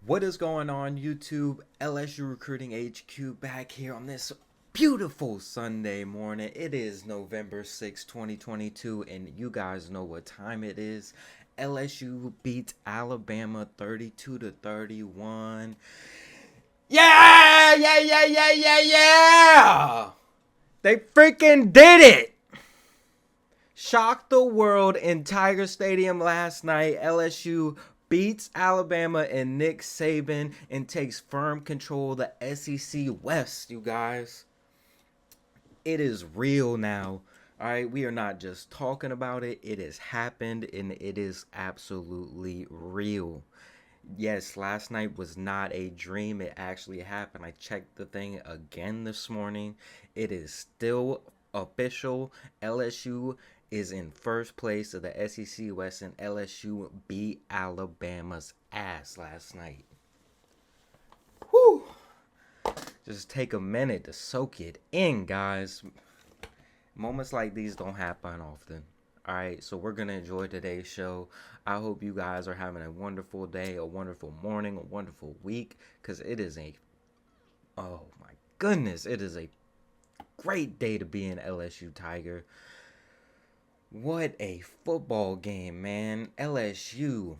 What is going on, YouTube? LSU Recruiting HQ back here on this beautiful Sunday morning. It is November 6th, 2022, and you guys know what time it is. LSU beats Alabama 32 to 31. Yeah! They freaking did it! Shocked the world in Tiger Stadium last night. LSU beats Alabama and Nick Saban and takes firm control of the SEC West, you guys. It is real now. All right, we are not just talking about it. It has happened and it is absolutely real. Yes, last night was not a dream. It actually happened. I checked the thing again this morning. It is still official. LSU is in first place of the SEC West, and LSU beat Alabama's ass last night. Whew. Just take a minute to soak it in, guys. Moments like these don't happen often. Alright, so we're going to enjoy today's show. I hope you guys are having a wonderful day, a wonderful morning, a wonderful week. Because it is oh my goodness, it is a great day to be an LSU Tiger. What a football game, man. LSU,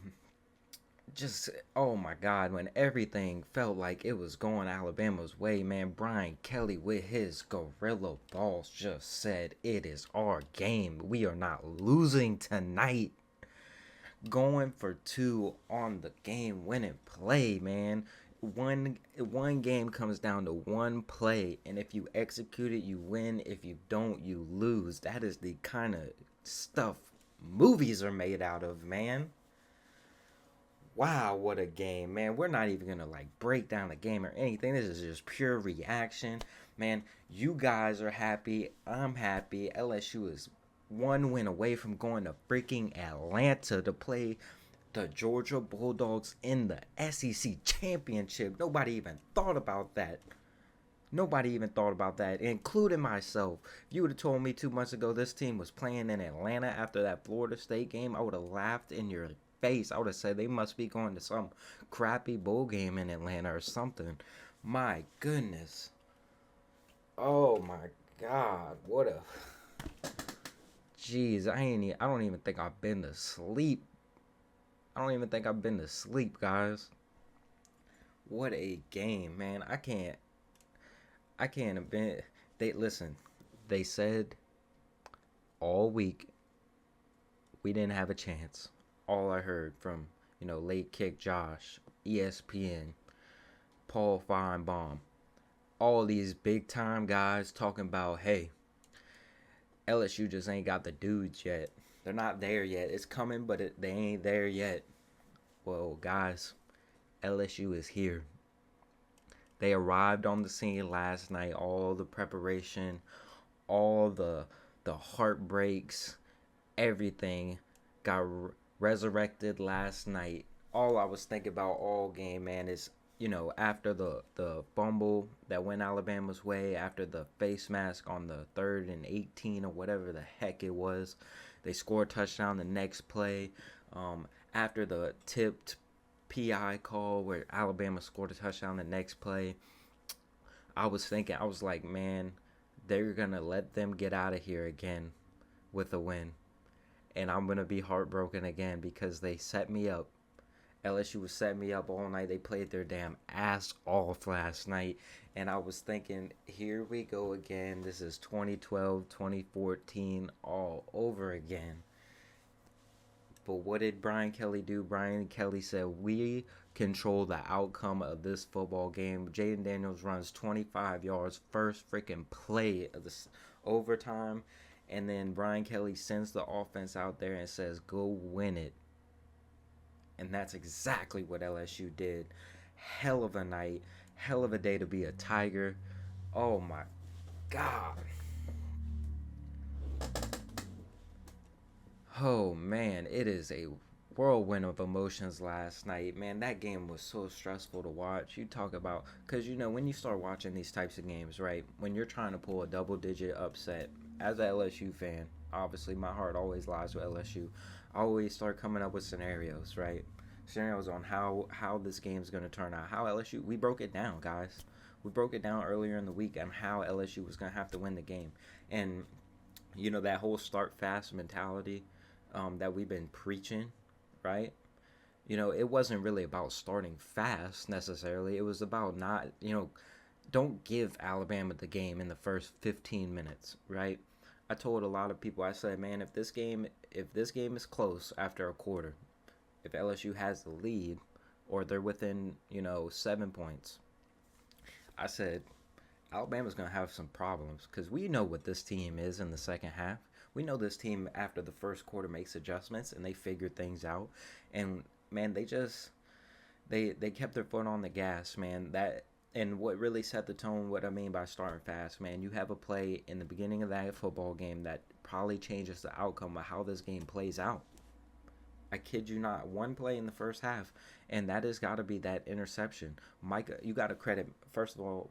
just, oh my God, when everything felt like it was going Alabama's way, man, Brian Kelly with his gorilla balls just said, it is our game. We are not losing tonight. Going for two on the game winning play, man. One game comes down to one play, and if you execute it, you win. If you don't, you lose. That is the kind of stuff movies are made out of, man. Wow, what a game, man. We're not even gonna break down the game or anything. This is just pure reaction, man. You guys are happy, I'm happy. LSU is one win away from going to freaking Atlanta to play the Georgia Bulldogs in the SEC championship. Nobody even thought about that. Nobody even thought about that, including myself. If you would have told me 2 months ago this team was playing in Atlanta after that Florida State game, I would have laughed in your face. I would have said they must be going to some crappy bowl game in Atlanta or something. My goodness. Oh my God. What a... Jeez, I don't even think I've been to sleep. I don't even think I've been to sleep, guys. What a game, man. I can't admit. They said all week we didn't have a chance. All I heard from, Late Kick Josh, ESPN, Paul Feinbaum, all these big time guys talking about, hey, LSU just ain't got the dudes yet. They're not there yet. It's coming, but they ain't there yet. Well, guys, LSU is here. They arrived on the scene last night. All the preparation, all the heartbreaks, everything got resurrected last night. All I was thinking about all game, man, is, after the fumble that went Alabama's way, after the face mask on the 3rd and 18 or whatever the heck it was, they scored a touchdown the next play. After the tipped PI call where Alabama scored a touchdown the next play, I was like, man, they're going to let them get out of here again with a win. And I'm going to be heartbroken again because they set me up. LSU was setting me up all night. They played their damn ass off last night. And I was thinking, here we go again. This is 2012, 2014 all over again. But what did Brian Kelly do? Brian Kelly said, we control the outcome of this football game. Jaden Daniels runs 25 yards, first freaking play of this overtime. And then Brian Kelly sends the offense out there and says, go win it. And that's exactly what LSU did. Hell of a night. Hell of a day to be a Tiger. Oh my God. Oh man, it is a whirlwind of emotions last night. Man, that game was so stressful to watch. You talk about, because when you start watching these types of games, right, when you're trying to pull a double-digit upset, as an LSU fan, obviously my heart always lies with LSU. I always start coming up with scenarios, right? scenarios on how this game's going to turn out. How LSU, we broke it down, guys. We broke it down earlier in the week on how LSU was going to have to win the game. And, that whole start fast mentality that we've been preaching, right? It wasn't really about starting fast necessarily. It was about not, don't give Alabama the game in the first 15 minutes, right? I told a lot of people, I said, man, if this game is close after a quarter, if LSU has the lead or they're within, 7 points, I said Alabama's going to have some problems because we know what this team is in the second half. We know this team after the first quarter makes adjustments and they figure things out. And man, they kept their foot on the gas, man. And what really set the tone, what I mean by starting fast, man, you have a play in the beginning of that football game that probably changes the outcome of how this game plays out. I kid you not, one play in the first half, and that has got to be that interception. Micah, you got to credit, first of all,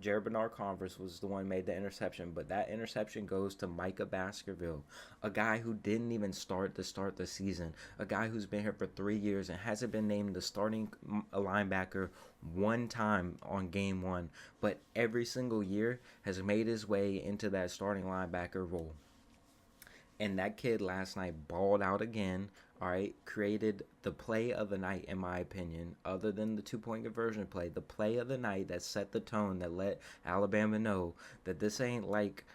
Jared Bernard-Converse was the one who made the interception, but that interception goes to Micah Baskerville, a guy who didn't even start the season, a guy who's been here for 3 years and hasn't been named the starting linebacker one time on game one, but every single year has made his way into that starting linebacker role. And that kid last night balled out again, all right, created the play of the night, in my opinion, other than the 2-point conversion play, the play of the night that set the tone, that let Alabama know that this ain't like,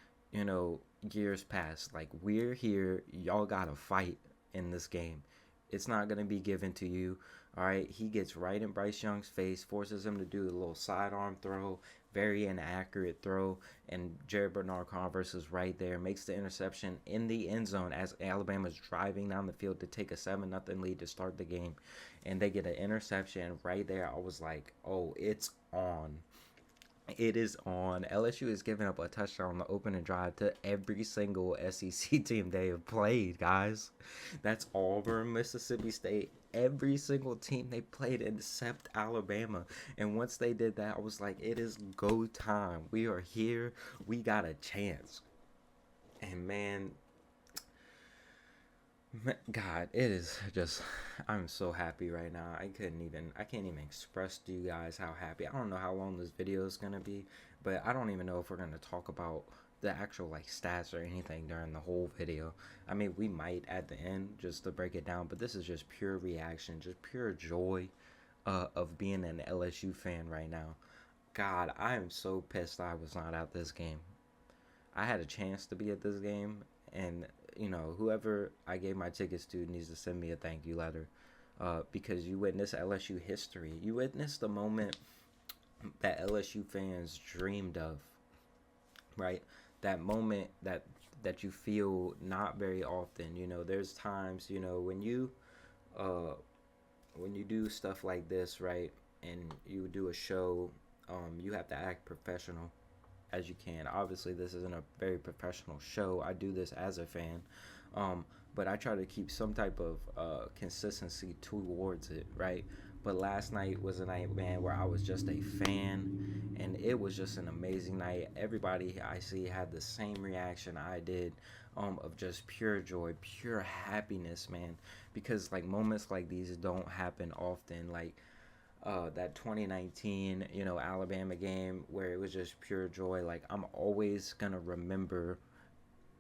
years past. Like, we're here, y'all got to fight in this game. It's not going to be given to you, all right? He gets right in Bryce Young's face, forces him to do a little sidearm throw, very inaccurate throw, and Jared Bernard-Converse is right there, makes the interception in the end zone as Alabama's driving down the field to take a 7-0 lead to start the game, and they get an interception right there. I was like, oh, it's on. It is on. LSU is giving up a touchdown on the opening drive to every single SEC team they have played, guys. That's Auburn, Mississippi State, every single team they played except Alabama. And once they did that, I was like, it is go time. We are here. We got a chance. And man, God, it is just, I'm so happy right now. I can't even express to you guys how happy. I don't know how long this video is going to be, but I don't even know if we're going to talk about the actual like stats or anything during the whole video. I mean, we might at the end just to break it down, but this is just pure reaction, just pure joy of being an LSU fan right now. God, I am so pissed I was not at this game. I had a chance to be at this game, and whoever I gave my tickets to needs to send me a thank you letter, because you witnessed LSU history. You witnessed the moment that LSU fans dreamed of, right? That moment that you feel not very often. There's times, when you do stuff like this, right, and you do a show, you have to act professional as you can. Obviously, this isn't a very professional show. I do this as a fan, but I try to keep some type of consistency towards it, right? But last night was a night, man, where I was just a fan, and it was just an amazing night. Everybody I see had the same reaction I did, of just pure joy, pure happiness, man, because like moments like these don't happen often. Like that 2019, Alabama game where it was just pure joy. Like, I'm always going to remember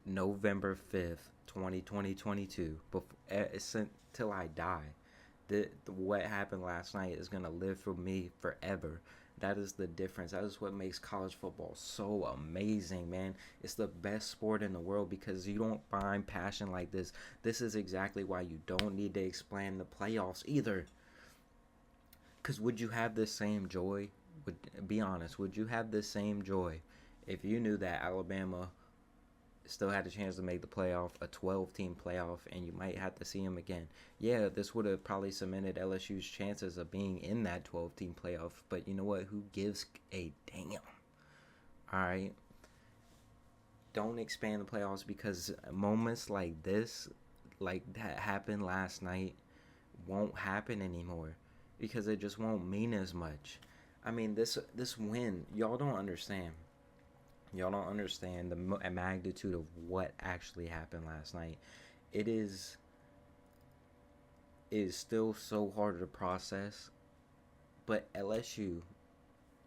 November 5th, 2022, till I die. What happened last night is going to live for me forever. That is the difference. That is what makes college football so amazing, man. It's the best sport in the world because you don't find passion like this. This is exactly why you don't need to explain the playoffs either. Because would you have this same joy? Be honest, would you have this same joy if you knew that Alabama still had a chance to make the playoff, a 12-team playoff, and you might have to see them again? Yeah, this would have probably cemented LSU's chances of being in that 12-team playoff, but you know what? Who gives a damn? All right? Don't expand the playoffs because moments like this, like that happened last night, won't happen anymore. Because it just won't mean as much. I mean, this win, y'all don't understand. Y'all don't understand the magnitude of what actually happened last night. It is is still so hard to process. But LSU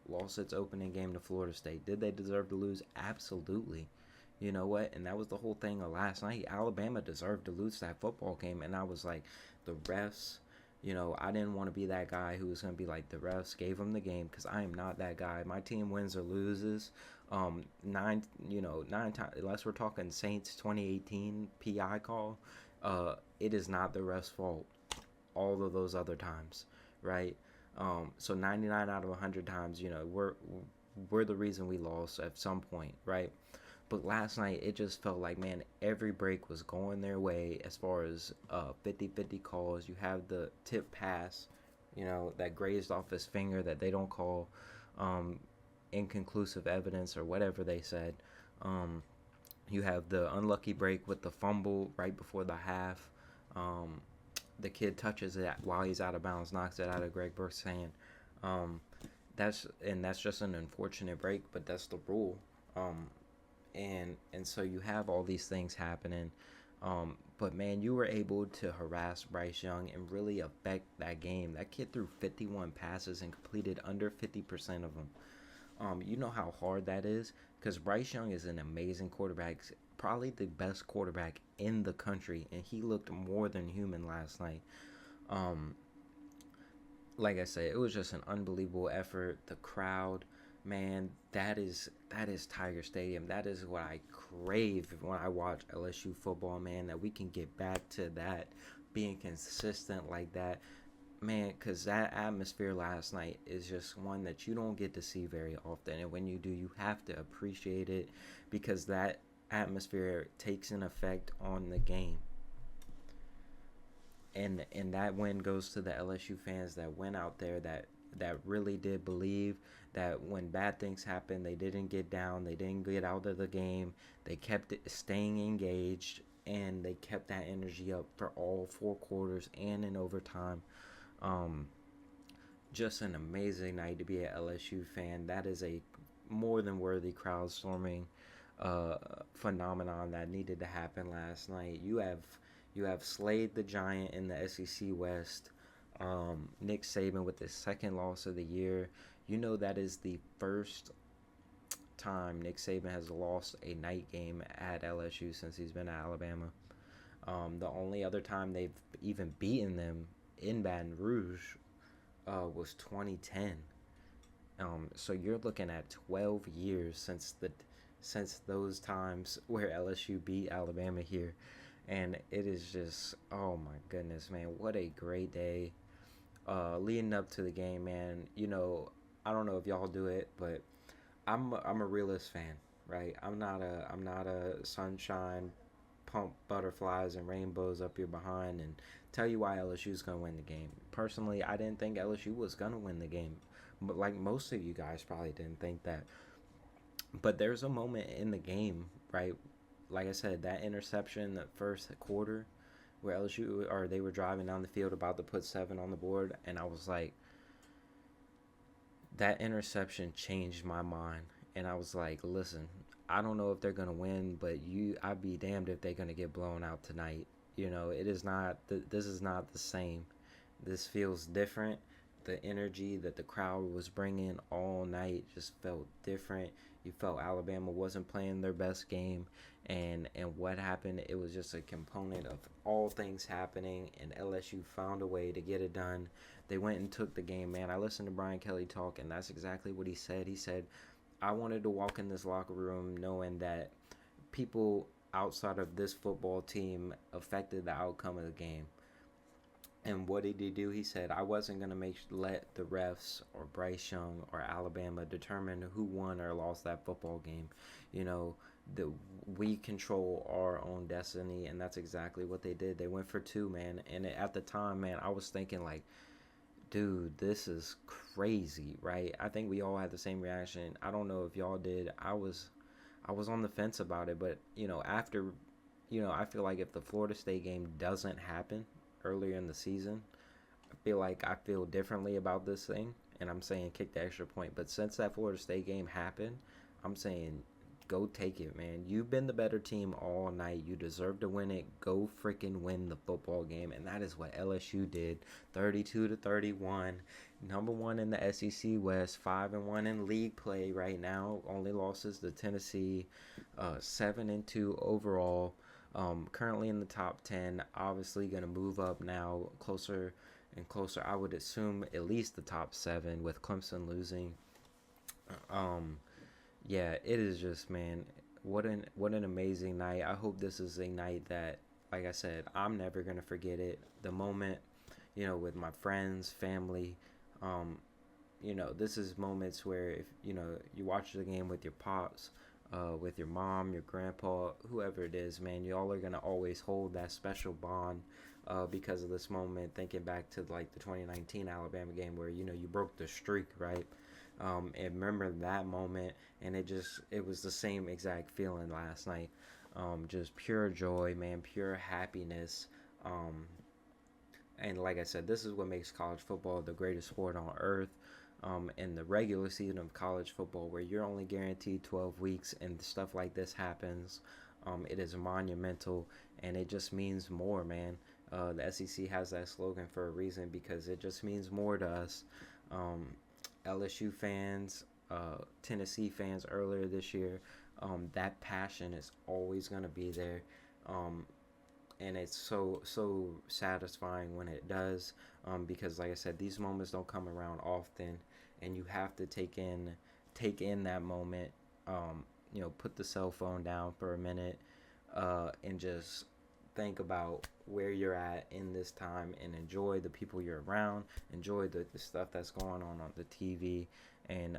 lost its opening game to Florida State. Did they deserve to lose? Absolutely. You know what? And that was the whole thing of last night. Alabama deserved to lose that football game. And I was like, the refs, I didn't want to be that guy who was going to be like, the refs gave them the game, because I am not that guy. My team wins or loses. Nine times, unless we're talking Saints 2018 PI call, it is not the refs' fault all of those other times, right? So 99 out of 100 times, we're the reason we lost at some point, right? But last night, it just felt like, man, every break was going their way as far as 50-50 calls. You have the tip pass, that grazed off his finger that they don't call inconclusive evidence or whatever they said. You have the unlucky break with the fumble right before the half. The kid touches it while he's out of bounds, knocks it out of Greg Burke's hand. That's just an unfortunate break, but that's the rule. And so you have all these things happening. But man, you were able to harass Bryce Young and really affect that game. That kid threw 51 passes and completed under 50% of them. You know how hard that is, because Bryce Young is an amazing quarterback, probably the best quarterback in the country, and he looked more than human last night. Like I said, it was just an unbelievable effort. The crowd, man, that is Tiger Stadium. That is what I crave when I watch LSU football, man, that we can get back to that, being consistent like that. Man, because that atmosphere last night is just one that you don't get to see very often. And when you do, you have to appreciate it, because that atmosphere takes an effect on the game. And that win goes to the LSU fans that went out there, that really did believe that when bad things happen, they didn't get down, they didn't get out of the game, they kept staying engaged, and they kept that energy up for all 4 quarters and in overtime. Just an amazing night to be an LSU fan. That is a more than worthy crowd storming phenomenon that needed to happen last night. You have slayed the giant in the SEC West. Nick Saban with his second loss of the year. That is the first time Nick Saban has lost a night game at LSU since he's been at Alabama. The only other time they've even beaten them in Baton Rouge was 2010. So you're looking at 12 years since those times where LSU beat Alabama here. And it is just, oh my goodness, man, what a great day. Leading up to the game, man, I don't know if y'all do it, but I'm a realist fan, right? I'm not a sunshine, pump butterflies and rainbows up your behind and tell you why LSU's gonna win the game. Personally, I didn't think LSU was gonna win the game, but like most of you guys probably didn't think that. But there's a moment in the game, right? Like I said, that interception, the first quarter, where they were driving down the field about to put 7 on the board, and I was like, that interception changed my mind. And I was like, listen, I don't know if they're gonna win, but I'd be damned if they're gonna get blown out tonight. It is not. This is not the same. This feels different. The energy that the crowd was bringing all night just felt different. You felt Alabama wasn't playing their best game, and what happened? It was just a component of all things happening, and LSU found a way to get it done. They went and took the game, man. I listened to Brian Kelly talk, and that's exactly what he said. He said, I wanted to walk in this locker room knowing that people outside of this football team affected the outcome of the game. And what did he do? He said, I wasn't going to let the refs or Bryce Young or Alabama determine who won or lost that football game. We control our own destiny, and that's exactly what they did. They went for 2, man. And at the time, man, I was thinking like, dude, this is crazy, right? I think we all had the same reaction. I don't know if y'all did. I was on the fence about it, but after, I feel like if the Florida State game doesn't happen earlier in the season, I feel differently about this thing, and I'm saying kick the extra point. But since that Florida State game happened, I'm saying go take it, man. You've been the better team all night. You deserve to win it. Go freaking win the football game, and that is what LSU did. 32-31, number one in the SEC West, 5-1 in league play right now. Only losses to Tennessee, 7-2 overall. Currently in the top 10. Obviously gonna move up now, closer and closer. I would assume at least the top 7 with Clemson losing. Yeah, it is just, man, what an amazing night. I hope this is a night that, like I said, I'm never gonna forget it. The moment, with my friends, family, this is moments where if you watch the game with your pops, with your mom, your grandpa, whoever it is, man, y'all are gonna always hold that special bond. Because of this moment, thinking back to like the 2019 Alabama game where you broke the streak, right? And remember that moment, and it was the same exact feeling last night. Just pure joy, man, pure happiness. And like I said, this is what makes college football the greatest sport on earth. In the regular season of college football, where you're only guaranteed 12 weeks and stuff like this happens, it is monumental, and it just means more, man. The SEC has that slogan for a reason, because it just means more to us. LSU fans, Tennessee fans earlier this year, that passion is always going to be there. And it's so satisfying when it does, because like I said, these moments don't come around often, and you have to take in that moment. Put the cell phone down for a minute, and just think about where you're at in this time, and enjoy the people you're around, enjoy the stuff that's going on the TV, and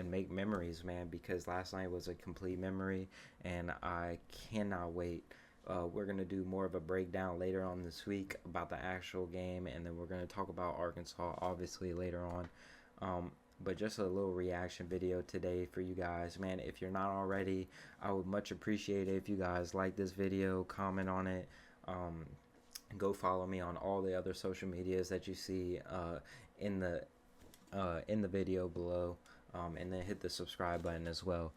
make memories, man, because last night was a complete memory, and I cannot wait. We're going to do more of a breakdown later on this week about the actual game, and then we're going to talk about Arkansas, obviously, later on. But just a little reaction video today for you guys, man. If you're not already, I would much appreciate it if you guys like this video, comment on it. Go follow me on all the other social medias that you see in the video below, and then hit the subscribe button as well.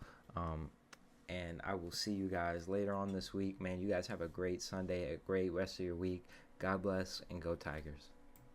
And I will see you guys later on this week, man. You guys have a great Sunday, a great rest of your week. God bless, and go Tigers.